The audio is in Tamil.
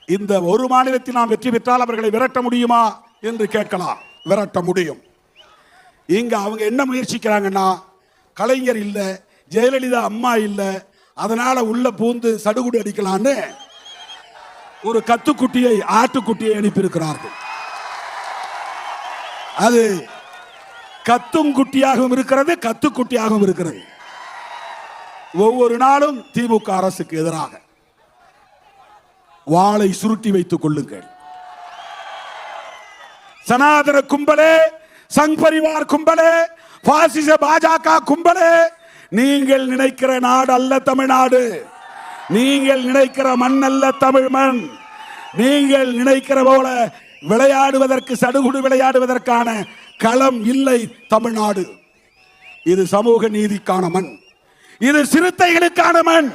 இந்த ஒரு மாநிலத்தில் நாம் வெற்றி பெற்றால் அவர்களை விரட்ட முடியுமா என்று கேட்கலாம். விரட்ட முடியும். இங்க அவங்க என்ன முயற்சிக்கிறாங்கன்னா, கலைஞர் இல்ல, ஜெயலலிதா அம்மா இல்ல, அதனால உள்ள பூந்து சடுகுடு அடிக்கலான்னு ஒரு கத்துக்குட்டியை ஆட்டுக்குட்டியை அனுப்பியிருக்கிறார்கள். அது கத்தும் குட்டியாகவும் இருக்கிறது, கத்துக்குட்டியாகவும் இருக்கிறது. ஒவ்வொரு நாளும் திமுக அரசுக்கு எதிராக வாளை சுருட்டி வைத்துக் கொள்ளுங்கள். சனாதன கும்பலே, சங் பரிவார் கும்பலே, பாசிச பாஜக கும்பலே, நீங்கள் நினைக்கிற நாடு அல்ல தமிழ்நாடு. நீங்கள் நினைக்கிற மண் அல்ல தமிழ் மண். நீங்கள் நினைக்கிற போல விளையாடுவதற்கு, சடுகுடு விளையாடுவதற்கான களம் இல்லை தமிழ்நாடு. இது சமூக நீதிக்கான மண். இது சிறுத்தைகளுக்கான மண்.